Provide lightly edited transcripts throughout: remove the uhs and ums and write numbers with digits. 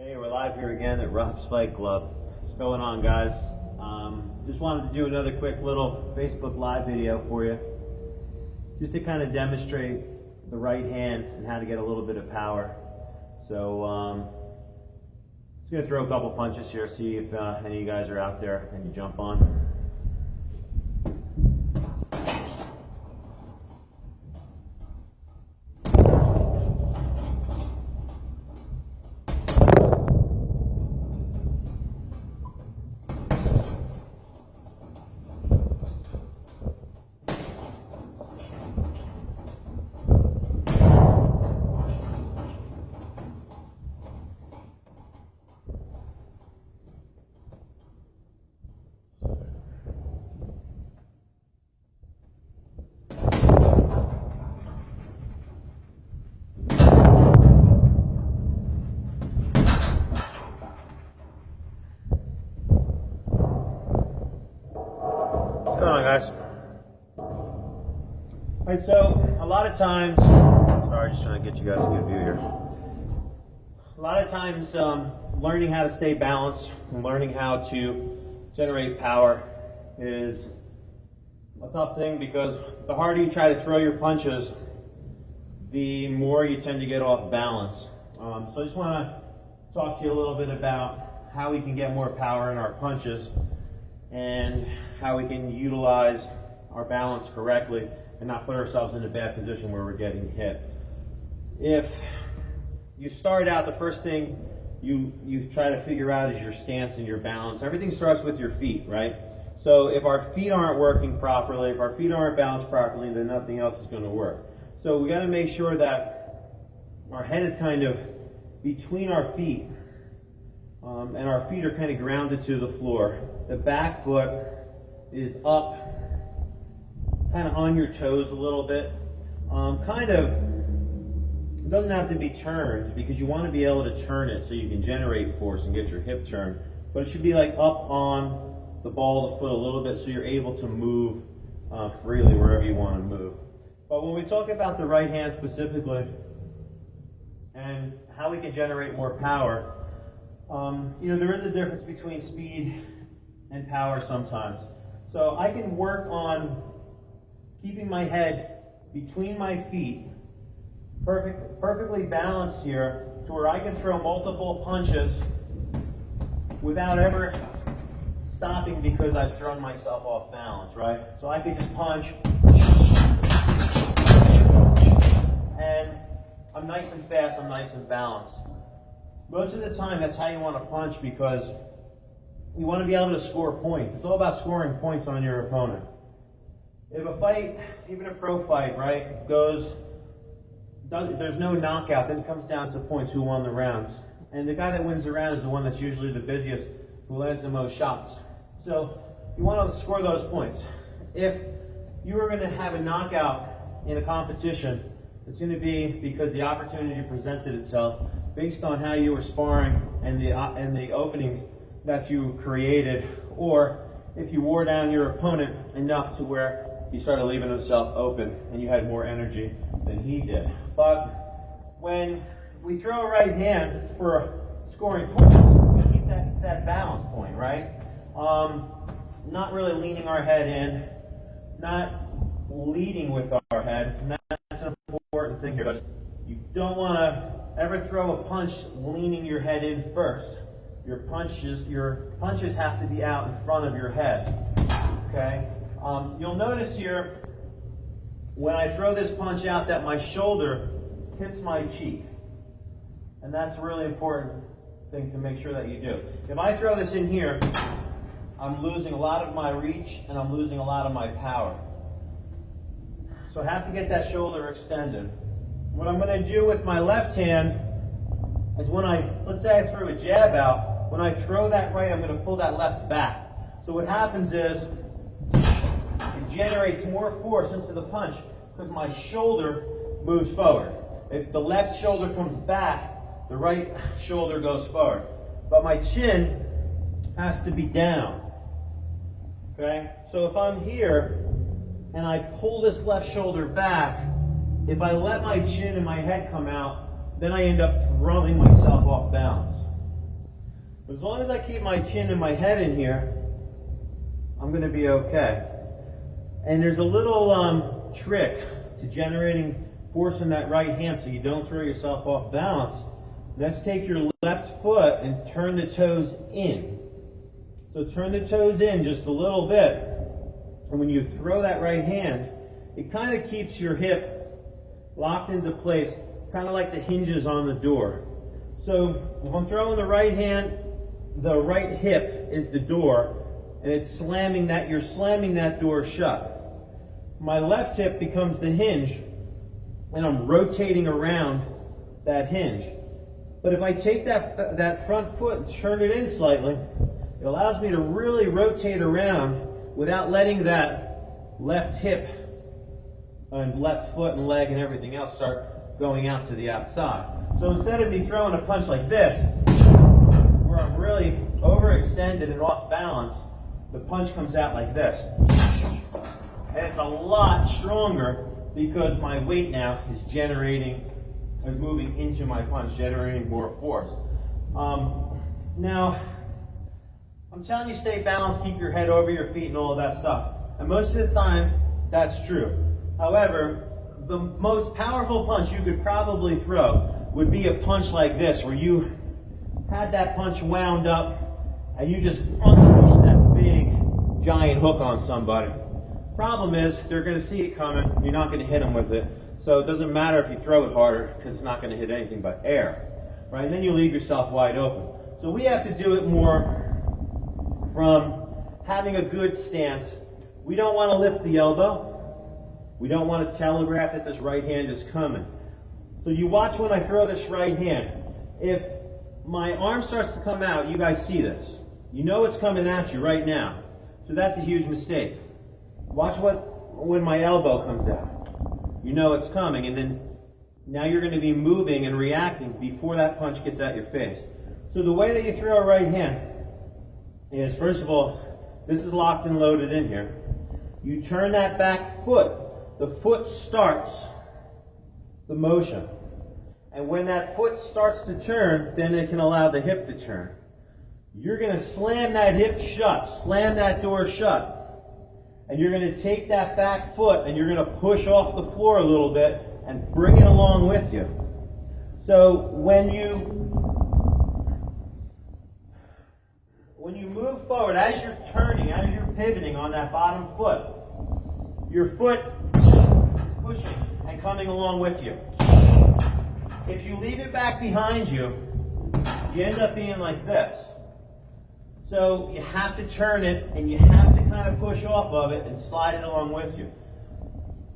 Hey, we're live here again at Rob's Fight Club. What's going on, guys? Just wanted to do another quick little Facebook Live video for you, just to kind of demonstrate the right hand and how to get a little bit of power. So, just gonna throw a couple punches here, see if any of you guys are out there and you jump on. What's going on, guys? Alright, so a lot of times, sorry, just trying to get you guys a good view here. A lot of times, learning how to stay balanced and learning how to generate power is a tough thing, because the harder you try to throw your punches, the more you tend to get off balance. So I just want to talk to you a little bit about how we can get more power in our punches and how we can utilize our balance correctly and not put ourselves in a bad position where we're getting hit. If you start out, the first thing you try to figure out is your stance and your balance. Everything starts with your feet, right? So if our feet aren't working properly, if our feet aren't balanced properly, then nothing else is going to work. So we got to make sure that our head is kind of between our feet, and our feet are kind of grounded to the floor. The back foot is up, kind of on your toes a little bit. It doesn't have to be turned, because you want to be able to turn it so you can generate force and get your hip turned. But it should be like up on the ball of the foot a little bit, so you're able to move freely wherever you want to move. But when we talk about the right hand specifically and how we can generate more power, there is a difference between speed and power sometimes. So I can work on keeping my head between my feet, perfectly balanced here, to where I can throw multiple punches without ever stopping because I've thrown myself off balance, right? So I can just punch, and I'm nice and fast, I'm nice and balanced. Most of the time, that's how you want to punch, because you want to be able to score points. It's all about scoring points on your opponent. If a fight, even a pro fight, right, there's no knockout, then it comes down to points, who won the rounds. And the guy that wins the round is the one that's usually the busiest, who lands the most shots. So you want to score those points. If you were going to have a knockout in a competition, it's going to be because the opportunity presented itself based on how you were sparring and the openings that you created, or if you wore down your opponent enough to where he started leaving himself open and you had more energy than he did. But when we throw a right hand for scoring points, we keep that balance point, right? Not really leaning our head in, not leading with our head. And that's an important thing here. But you don't want to ever throw a punch leaning your head in first. Your punches have to be out in front of your head. Okay? You'll notice here, when I throw this punch out, that my shoulder hits my cheek. And that's a really important thing to make sure that you do. If I throw this in here, I'm losing a lot of my reach and I'm losing a lot of my power. So I have to get that shoulder extended. What I'm going to do with my left hand is, let's say I threw a jab out, when I throw that right, I'm going to pull that left back. So what happens is, it generates more force into the punch because my shoulder moves forward. If the left shoulder comes back, the right shoulder goes forward. But my chin has to be down. Okay? So if I'm here and I pull this left shoulder back, if I let my chin and my head come out, then I end up throwing myself off balance. As long as I keep my chin and my head in here, I'm going to be okay. And there's a little trick to generating force in that right hand so you don't throw yourself off balance. Let's take your left foot and turn the toes in. So turn the toes in just a little bit. And when you throw that right hand, it kind of keeps your hip locked into place, kind of like the hinges on the door. So if I'm throwing the right hand, the right hip is the door, and it's slamming that, you're slamming that door shut. My left hip becomes the hinge, and I'm rotating around that hinge. But if I take that front foot and turn it in slightly, it allows me to really rotate around without letting that left hip and left foot and leg and everything else start going out to the outside. So instead of me throwing a punch like this, where I'm really overextended and off balance, the punch comes out like this. And it's a lot stronger because my weight now is moving into my punch, generating more force. Now, I'm telling you stay balanced, keep your head over your feet and all of that stuff. And most of the time, that's true. However, the most powerful punch you could probably throw would be a punch like this, where you had that punch wound up and you just unleash that big, giant hook on somebody. Problem is, they're going to see it coming, you're not going to hit them with it. So it doesn't matter if you throw it harder, because it's not going to hit anything but air. Right? And then you leave yourself wide open. So we have to do it more from having a good stance. We don't want to lift the elbow. We don't want to telegraph that this right hand is coming. So you watch when I throw this right hand. If my arm starts to come out, you guys see this. You know it's coming at you right now. So that's a huge mistake. Watch when my elbow comes out. You know it's coming, and then now you're going to be moving and reacting before that punch gets at your face. So the way that you throw a right hand is, first of all, this is locked and loaded in here. You turn that back foot. The foot starts the motion. And when that foot starts to turn, then it can allow the hip to turn. You're going to slam that hip shut, slam that door shut. And you're going to take that back foot and you're going to push off the floor a little bit and bring it along with you. So when you move forward, as you're turning, as you're pivoting on that bottom foot, your foot is pushing and coming along with you. If you leave it back behind you, you end up being like this. So you have to turn it and you have to kind of push off of it and slide it along with you.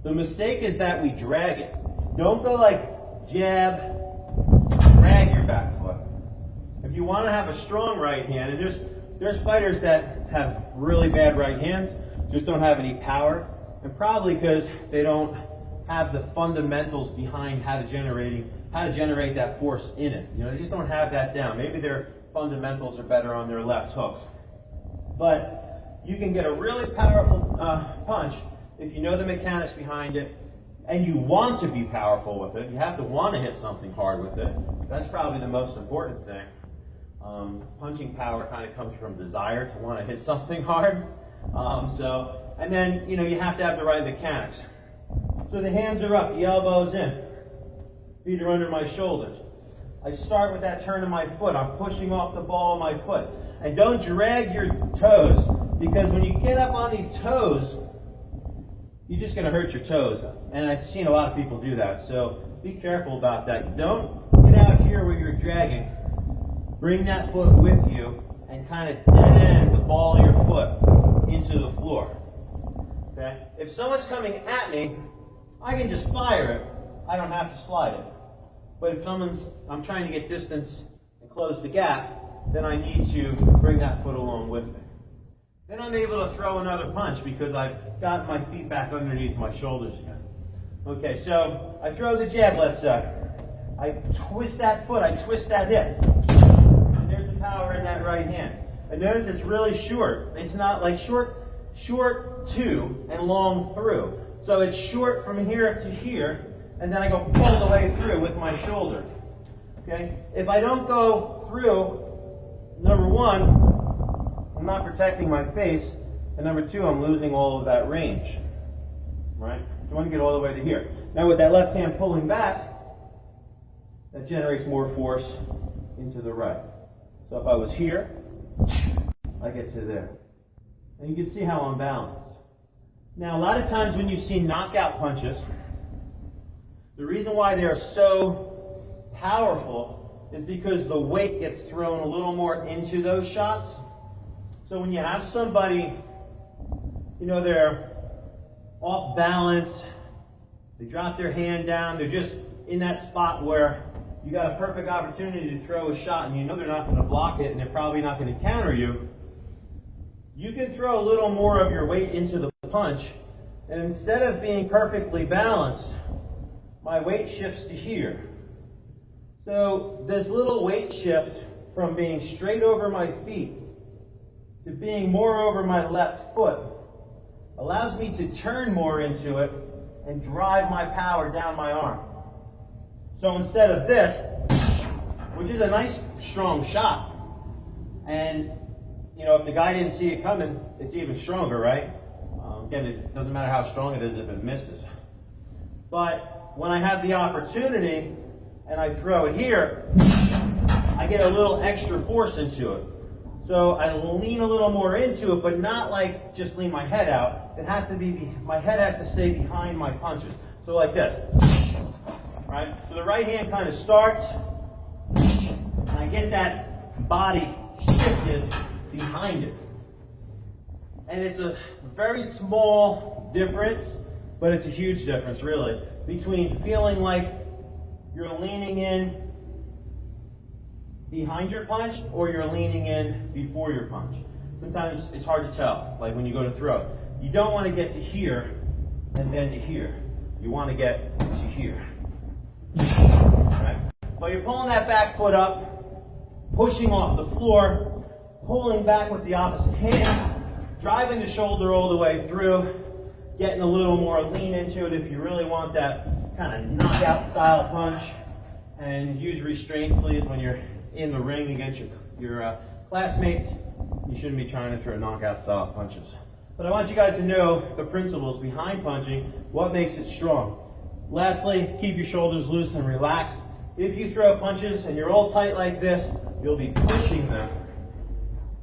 The mistake is that we drag it. Don't go like jab, drag your back foot. If you want to have a strong right hand, and there's fighters that have really bad right hands, just don't have any power, and probably because they don't have the fundamentals behind how to generate that force in it. You know, they just don't have that down. Maybe their fundamentals are better on their left hooks. But you can get a really powerful punch if you know the mechanics behind it and you want to be powerful with it. You have to want to hit something hard with it. That's probably the most important thing. Punching power kind of comes from desire to want to hit something hard. And then, you know, you have to have the right mechanics. So the hands are up, the elbows in, feet are under my shoulders. I start with that turn of my foot. I'm pushing off the ball of my foot. And don't drag your toes, because when you get up on these toes, you're just going to hurt your toes. And I've seen a lot of people do that, so be careful about that. Don't get out here where you're dragging. Bring that foot with you and kind of dead end the ball of your foot into the floor. Okay? If someone's coming at me, I can just fire it. I don't have to slide it. But if I'm trying to get distance and close the gap, then I need to bring that foot along with me. Then I'm able to throw another punch because I've got my feet back underneath my shoulders again. Okay, so I throw the jab, let's say. I twist that foot, I twist that hip. And there's the power in that right hand. And notice it's really short. It's not like short to and long through. So it's short from here to here, and then I go all the way through with my shoulder. Okay? If I don't go through number one, I'm not protecting my face, and number two, I'm losing all of that range, right? You want to get all the way to here. Now with that left hand pulling back, that generates more force into the right. So if I was here, I get to there. And you can see how I'm balanced. Now a lot of times when you see knockout punches, the reason why they're so powerful is because the weight gets thrown a little more into those shots. So when you have somebody, you know, they're off balance, they drop their hand down, they're just in that spot where you got a perfect opportunity to throw a shot and you know they're not going to block it and they're probably not going to counter you, you can throw a little more of your weight into the punch, and instead of being perfectly balanced, my weight shifts to here. So this little weight shift from being straight over my feet to being more over my left foot allows me to turn more into it and drive my power down my arm. So instead of this, which is a nice strong shot, and you know, if the guy didn't see it coming, it's even stronger, right? Again, it doesn't matter how strong it is if it misses. But when I have the opportunity and I throw it here, I get a little extra force into it. So I lean a little more into it, but not like just lean my head out. It has to be, my head has to stay behind my punches. So like this. Right? So the right hand kind of starts, and I get that body shifted behind it. And it's a very small difference, but it's a huge difference really, between feeling like you're leaning in behind your punch or you're leaning in before your punch. Sometimes it's hard to tell, like when you go to throw. You don't want to get to here and then to here. You want to get to here. Right? But you're pulling that back foot up, pushing off the floor, pulling back with the opposite hand, driving the shoulder all the way through, getting a little more lean into it if you really want that kind of knockout style punch. And use restraint, please, when you're in the ring against your classmates. You shouldn't be trying to throw knockout style punches. But I want you guys to know the principles behind punching, what makes it strong. Lastly, keep your shoulders loose and relaxed. If you throw punches and you're all tight like this, you'll be pushing them,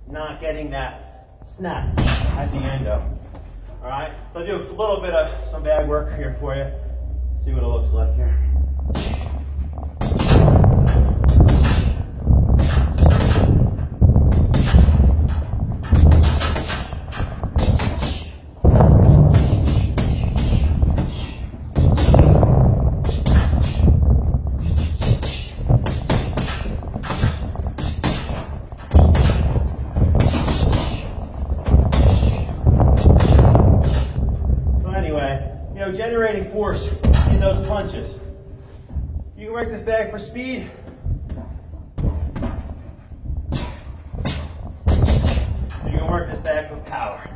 not getting that snap at the end of it. Alright, so I'll do a little bit of some bag work here for you. See what it looks like here. Generating force in those punches. You can work this bag for speed. You can work this bag for power.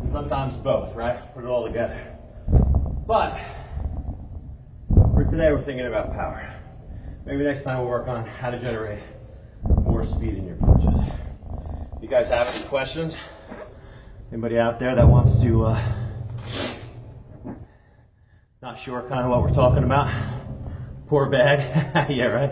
And sometimes both, right? Put it all together. But for today, we're thinking about power. Maybe next time we'll work on how to generate more speed in your punches. If you guys have any questions, anybody out there that wants to not sure kind of what we're talking about. Poor bag. Yeah, right?